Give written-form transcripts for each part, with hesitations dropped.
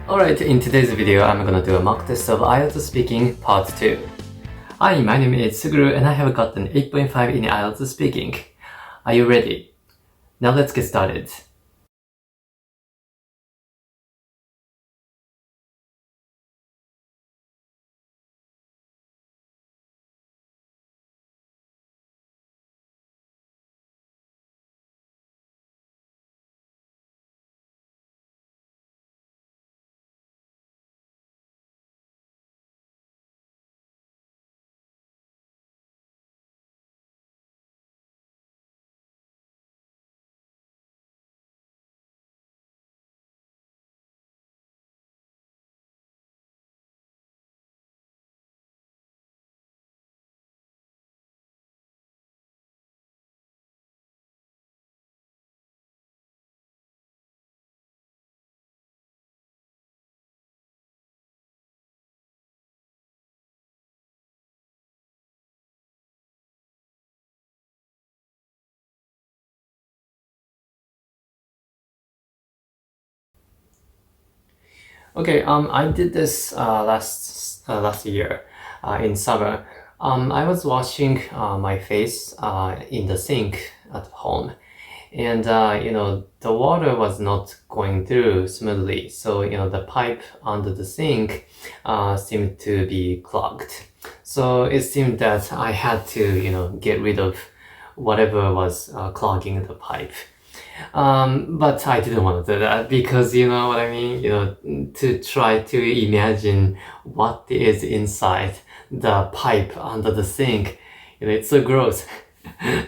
Alright, in today's video, I'm gonna do a mock test of IELTS speaking part 2. Hi, my name is Suguru and I have gotten 8.5 in IELTS speaking. Are you ready? Now let's get started. Okay, I did this last year in summer. I was washing my face in the sink at home, and the water was not going through smoothly. So the pipe under the sink seemed to be clogged. So it seemed that I had to get rid of whatever was clogging the pipe. But I didn't want to do that because you know what I mean, to try to imagine what is inside the pipe under the sink, it's so gross.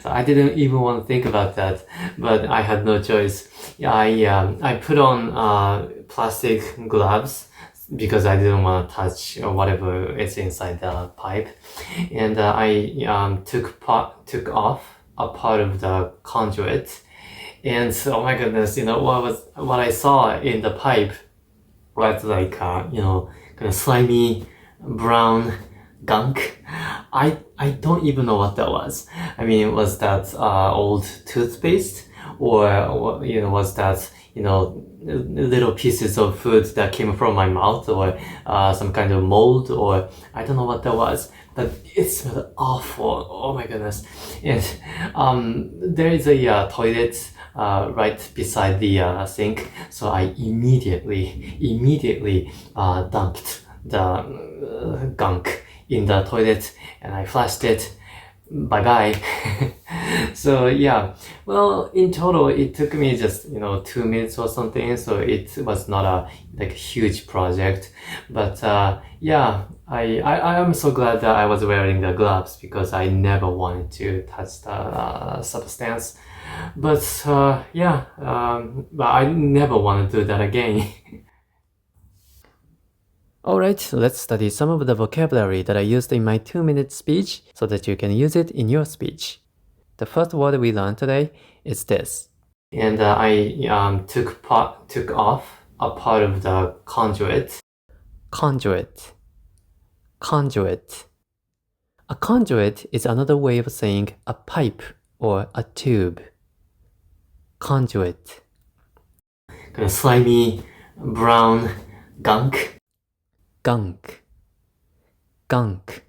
So I didn't even want to think about that, but I had no choice. I put on plastic gloves because I didn't want to touch whatever is inside the pipe, and I took off a part of the conduit. And oh my goodness, what I saw in the pipe was like kind of slimy brown gunk. I don't even know what that was. I mean, was that old toothpaste, or was that little pieces of food that came from my mouth, or some kind of mold, or I don't know what that was, but it smelled awful. Oh my goodness. And there is a toilet right beside the sink, so I immediately dumped the gunk in the toilet and I flushed it. Bye bye. So yeah, well, in total it took me just 2 minutes or something, so it was not a huge project, but yeah, I am so glad that I was wearing the gloves because I never wanted to touch the substance. But yeah, but I never want to do that again. Alright, let's study some of the vocabulary that I used in my 2-minute speech so that you can use it in your speech. The first word we learned today is this. And I took off a part of the conduit. Conduit. Conduit. A conduit is another way of saying a pipe or a tube. Conduit. Kind of slimy brown gunk. Gunk. Gunk.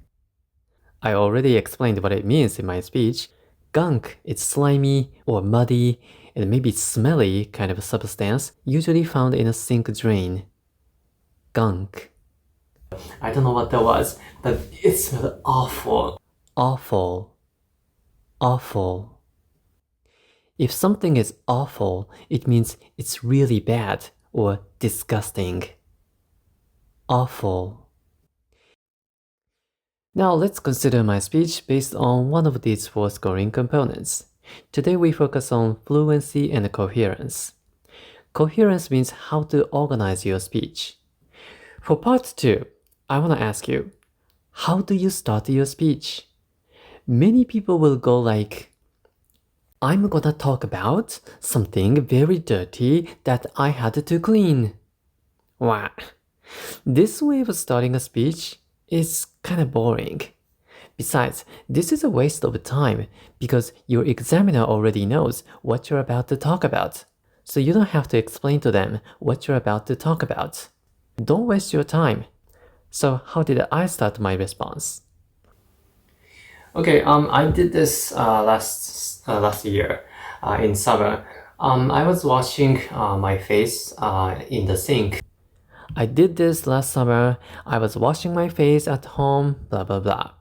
I already explained what it means in my speech. Gunk is slimy or muddy and maybe smelly kind of substance usually found in a sink drain. Gunk. I don't know what that was, but it smelled awful. Awful. Awful. If something is awful, it means it's really bad or disgusting. Awful. Now let's consider my speech based on one of these 4 scoring components. Today we focus on fluency and coherence. Coherence means how to organize your speech. For part 2, I want to ask you, how do you start your speech? Many people will go like, I'm gonna talk about something very dirty that I had to clean. Wow. This way of starting a speech is kind of boring. Besides, this is a waste of time because your examiner already knows what you're about to talk about. So you don't have to explain to them what you're about to talk about. Don't waste your time. So how did I start my response? Okay, I did this last year in summer. I was washing my face in the sink. I did this last summer. I was washing my face at home, blah blah blah.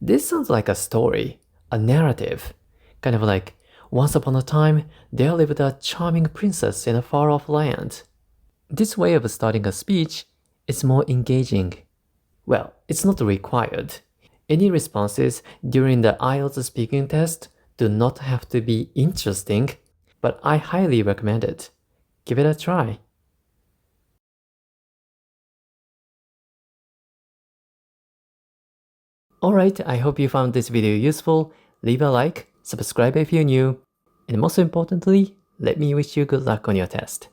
This sounds like a story, a narrative. Kind of like, once upon a time, there lived a charming princess in a far-off land. This way of starting a speech is more engaging. Well, it's not required. Any responses during the IELTS speaking test do not have to be interesting, but I highly recommend it. Give it a try. Alright, I hope you found this video useful. Leave a like, subscribe if you're new, and most importantly, let me wish you good luck on your test.